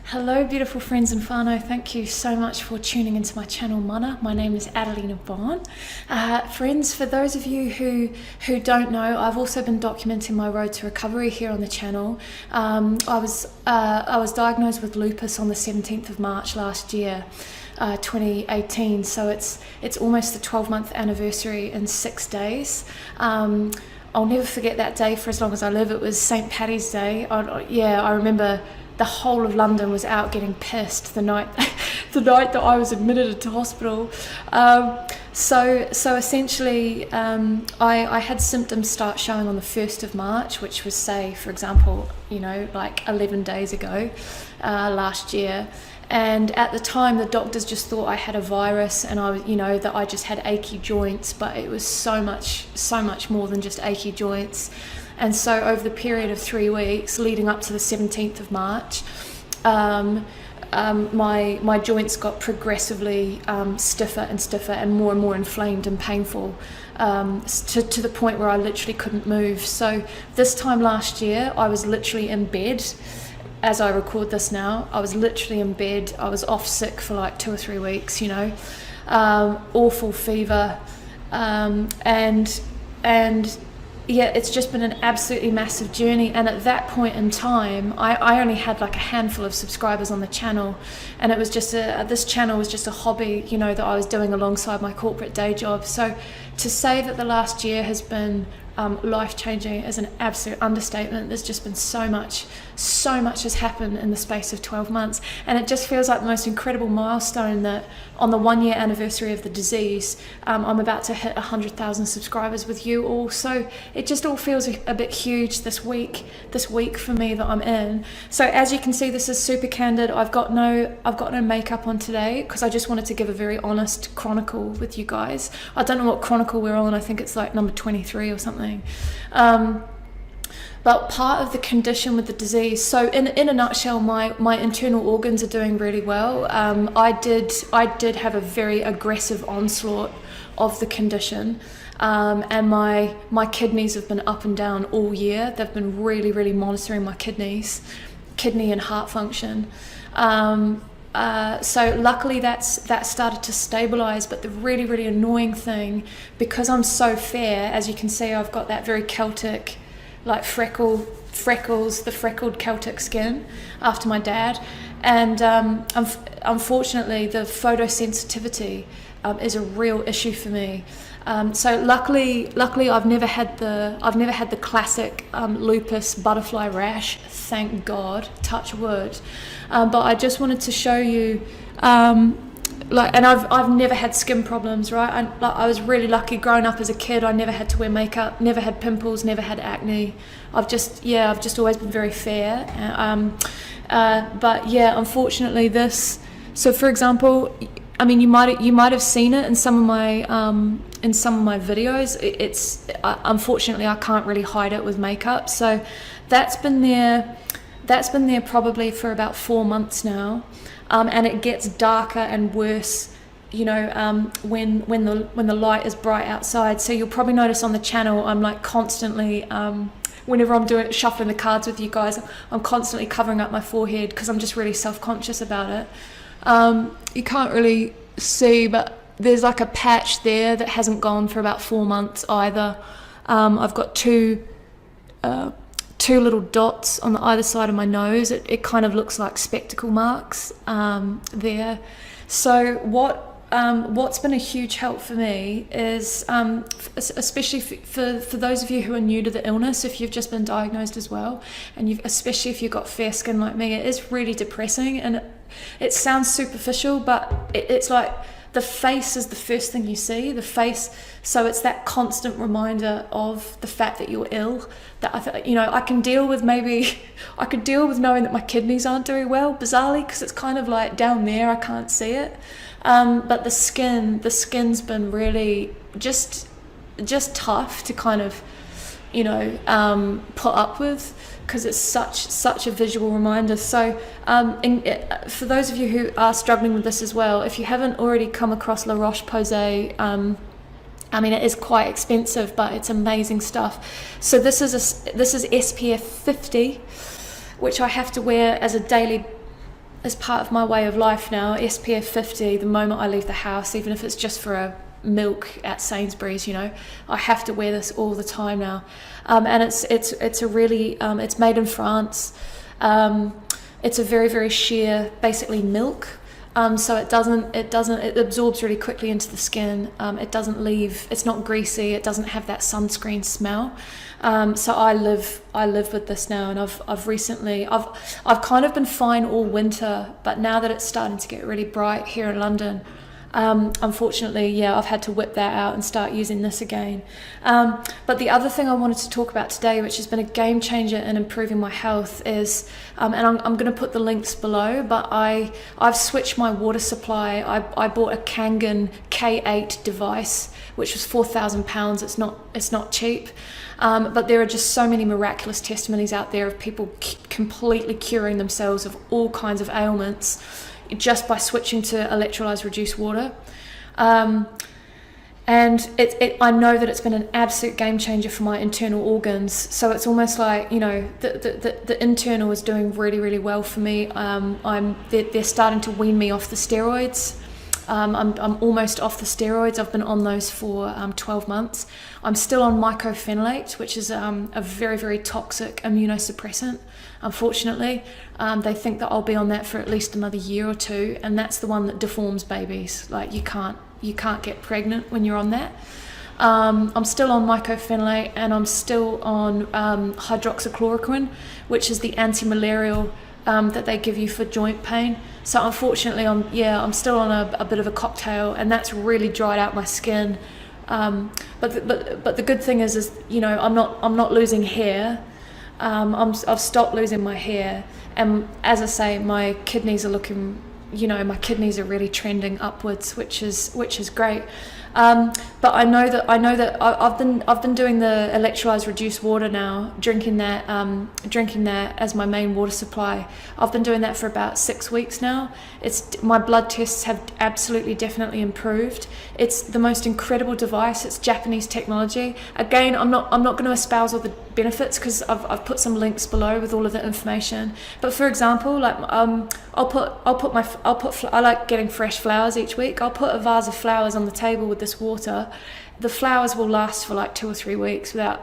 Hello beautiful friends and whānau, thank you so much for tuning into my channel Mana. My name is Adelina Bond. Friends, for those of you who don't know, I've also been documenting my road to recovery here on the channel. I was diagnosed with lupus on the 17th of March last year, 2018, so it's almost the 12-month anniversary in 6 days. I'll never forget that day for as long as I live. It was St. Paddy's Day. I remember the whole of London was out getting pissed the night that I was admitted into hospital. So essentially, I had symptoms start showing on the 1st of March, which was, say, for example, like 11 days ago, last year. And at the time, the doctors just thought I had a virus, and that I just had achy joints, but it was so much more than just achy joints. And so over the period of 3 weeks leading up to the 17th of March, my joints got progressively stiffer and stiffer and more inflamed and painful, to the point where I literally couldn't move. So this time last year, I was literally in bed. As I record this now, I was literally in bed. I was off sick for like 2 or 3 weeks, awful fever, and yeah, it's just been an absolutely massive journey. And at that point in time, I only had like a handful of subscribers on the channel, and it was just this channel was just a hobby, that I was doing alongside my corporate day job. So to say that the last year has been life-changing is an absolute understatement. There's just been so much has happened in the space of 12 months, and it just feels like the most incredible milestone that on the 1-year anniversary of the disease, I'm about to hit 100,000 subscribers with you all. So it just all feels a bit huge this week for me that I'm in. So as you can see, this is super candid. I've got no makeup on today because I just wanted to give a very honest chronicle with you guys. I don't know what chronicle we're on. I think it's like number 23 or something. But part of the condition with the disease, so in a nutshell, my internal organs are doing really well. I did have a very aggressive onslaught of the condition, and my kidneys have been up and down all year. They've been really monitoring my kidney and heart function. So luckily that started to stabilize. But the really annoying thing, because I'm so fair, as you can see, I've got that very Celtic, like freckles, the freckled Celtic skin after my dad, and unfortunately the photosensitivity is a real issue for me. So luckily I've never had the classic lupus butterfly rash, thank God, touch wood. But I just wanted to show you, and I've never had skin problems, right? I was really lucky growing up as a kid. I never had to wear makeup, never had pimples, never had acne. I've just always been very fair. But yeah, unfortunately this. So for example, I mean, you might have seen it in some of my videos. It's unfortunately I can't really hide it with makeup. So that's been there probably for about 4 months now. And it gets darker and worse, when the light is bright outside. So you'll probably notice on the channel, I'm like constantly, whenever I'm shuffling the cards with you guys, I'm constantly covering up my forehead because I'm just really self-conscious about it. You can't really see, but there's like a patch there that hasn't gone for about 4 months either. I've got two little dots on either side of my nose. It kind of looks like spectacle marks there. So what's been a huge help for me is, especially for those of you who are new to the illness, if you've just been diagnosed as well, and especially if you've got fair skin like me, it is really depressing, and it sounds superficial, but it's like the face is the first thing you see, the face. So it's that constant reminder of the fact that you're ill, that I can deal with knowing that my kidneys aren't doing well, bizarrely, because it's kind of like down there, I can't see it. But the skin's been really just tough to kind of, put up with, because it's such a visual reminder. So for those of you who are struggling with this as well, if you haven't already come across La Roche-Posay, I mean, it is quite expensive, but it's amazing stuff. So this is SPF 50, which I have to wear as a daily is part of my way of life now. SPF 50 the moment I leave the house, even if it's just for a milk at Sainsbury's, you know. I have to wear this all the time now. And it's a really it's made in France. It's a very, very sheer, basically milk. So it absorbs really quickly into the skin. It doesn't leave, it's not greasy, it doesn't have that sunscreen smell. So I live with this now, and I've kind of been fine all winter, but now that it's starting to get really bright here in London, unfortunately, yeah, I've had to whip that out and start using this again. But the other thing I wanted to talk about today, which has been a game changer in improving my health, is, and I'm going to put the links below, but I've switched my water supply. I bought a Kangen K8 device, which was £4,000. It's not cheap. But there are just so many miraculous testimonies out there of people completely curing themselves of all kinds of ailments just by switching to electrolyzed reduced water. And I know that it's been an absolute game changer for my internal organs. So it's almost like, you know, the internal is doing really, really well for me. They're starting to wean me off the steroids. I'm almost off the steroids. I've been on those for 12 months. I'm still on mycophenolate, which is a very, very toxic immunosuppressant. Unfortunately, they think that I'll be on that for at least another year or two, and that's the one that deforms babies. Like you can't get pregnant when you're on that. I'm still on mycophenolate, and I'm still on hydroxychloroquine, which is the anti-malarial that they give you for joint pain. So unfortunately, I'm still on a bit of a cocktail, and that's really dried out my skin. But the good thing is you know, I'm not losing hair. I've stopped losing my hair, and as I say, my kidneys are looking, you know, my kidneys are really trending upwards, which is great. But I know that I've been doing the electrolyzed reduced water now, drinking that as my main water supply. I've been doing that for about 6 weeks now. My blood tests have absolutely definitely improved. It's the most incredible device. It's Japanese technology. Again, I'm not going to espouse all the benefits because I've put some links below with all of the information. But for example, like I like getting fresh flowers each week. I'll put a vase of flowers on the table with this water. The flowers will last for like 2 or 3 weeks without,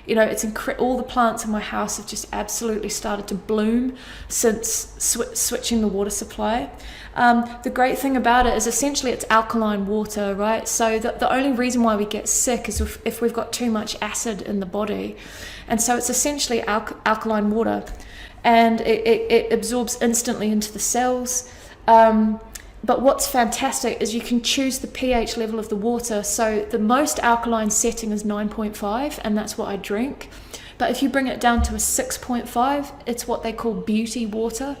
you know, it's all the plants in my house have just absolutely started to bloom since switching the water supply. The great thing about it is essentially it's alkaline water, right? So the only reason why we get sick is if we've got too much acid in the body. And so it's essentially alkaline water, and it absorbs instantly into the cells. But what's fantastic is you can choose the pH level of the water. So the most alkaline setting is 9.5, and that's what I drink. But if you bring it down to a 6.5, it's what they call beauty water.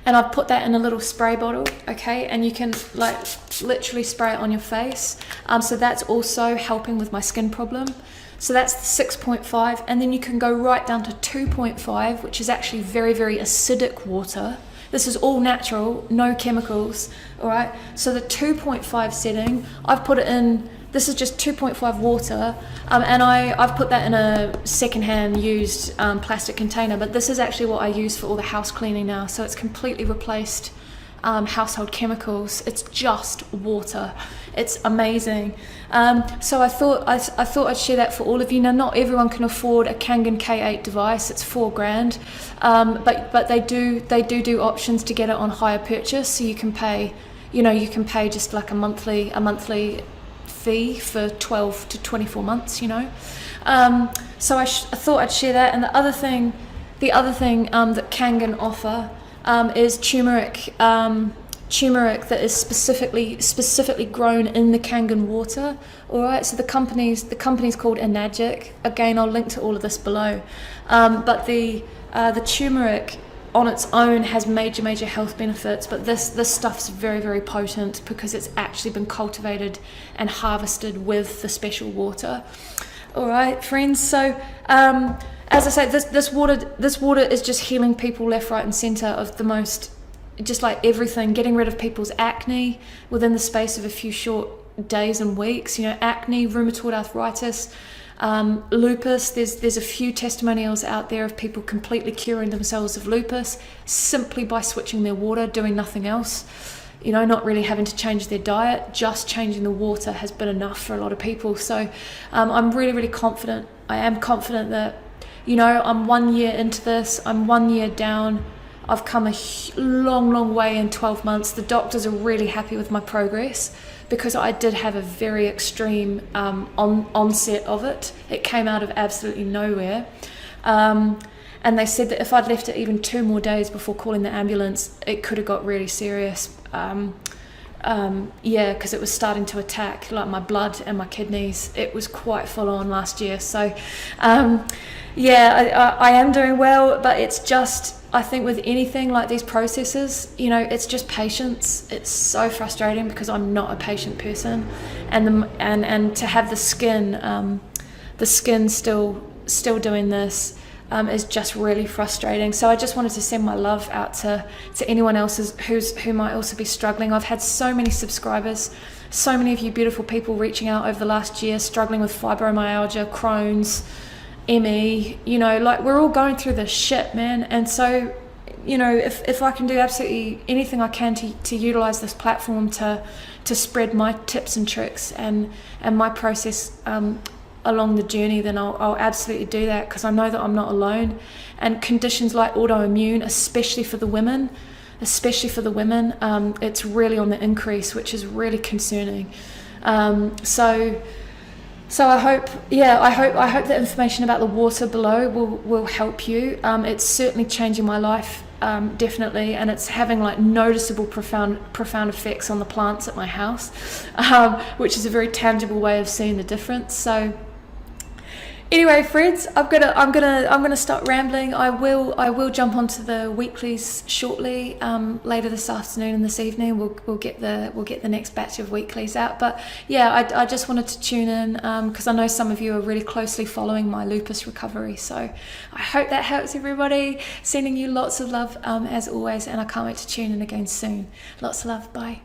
And I've put that in a little spray bottle, okay? And you can like literally spray it on your face. So that's also helping with my skin problem. So that's the 6.5. And then you can go right down to 2.5, which is actually very, very acidic water. This is all natural, no chemicals, all right? So the 2.5 setting, I've put it in, this is just 2.5 water, and I've put that in a secondhand used plastic container, but this is actually what I use for all the house cleaning now, so it's completely replaced household chemicals. It's just water. It's amazing. So I thought I'd share that for all of you. Now, not everyone can afford a Kangen K8 device. It's $4,000, but they do options to get it on hire purchase. So you can pay just like a monthly fee for 12 to 24 months. So I thought I'd share that. And the other thing that Kangen offer is turmeric that is specifically grown in the Kangen water. All right, so the company's called Enagic. Again, I'll link to all of this below. But the turmeric on its own has major health benefits, but this stuff's very, very potent because it's actually been cultivated and harvested with the special water. All right, friends. So as I say, this water is just healing people left, right, and centre of the most, just like everything, getting rid of people's acne within the space of a few short days and weeks. Acne, rheumatoid arthritis, Lupus, there's a few testimonials out there of people completely curing themselves of lupus simply by switching their water, doing nothing else. You know, not really having to change their diet, just changing the water has been enough for a lot of people. So I'm really, really confident. I am confident that, you know, I'm 1 year into this, I'm 1 year down. I've come a long, long way in 12 months. The doctors are really happy with my progress because I did have a very extreme onset of it. It came out of absolutely nowhere. And they said that if I'd left it even 2 more days before calling the ambulance, it could have got really serious. Because it was starting to attack like my blood and my kidneys. It was quite full on last year. So, I am doing well, but it's just, I think with anything like these processes, you know, it's just patience. It's so frustrating because I'm not a patient person, and to have the skin still doing this is just really frustrating. So I just wanted to send my love out to anyone else who might also be struggling. I've had so many subscribers, so many of you beautiful people reaching out over the last year, struggling with fibromyalgia, Crohn's, ME, you know, like we're all going through this shit, man. And so, you know, if I can do absolutely anything I can to utilize this platform to spread my tips and tricks and my process along the journey, then I'll absolutely do that, because I know that I'm not alone. And conditions like autoimmune, especially for the women, it's really on the increase, which is really concerning. So I hope the information about the water below will help you. It's certainly changing my life, definitely, and it's having like noticeable, profound effects on the plants at my house, which is a very tangible way of seeing the difference. So anyway, friends, I'm gonna start rambling. I will jump onto the weeklies shortly, later this afternoon and this evening. We'll get the next batch of weeklies out. But yeah, I just wanted to tune in because I know some of you are really closely following my lupus recovery. So I hope that helps everybody. Sending you lots of love as always, and I can't wait to tune in again soon. Lots of love. Bye.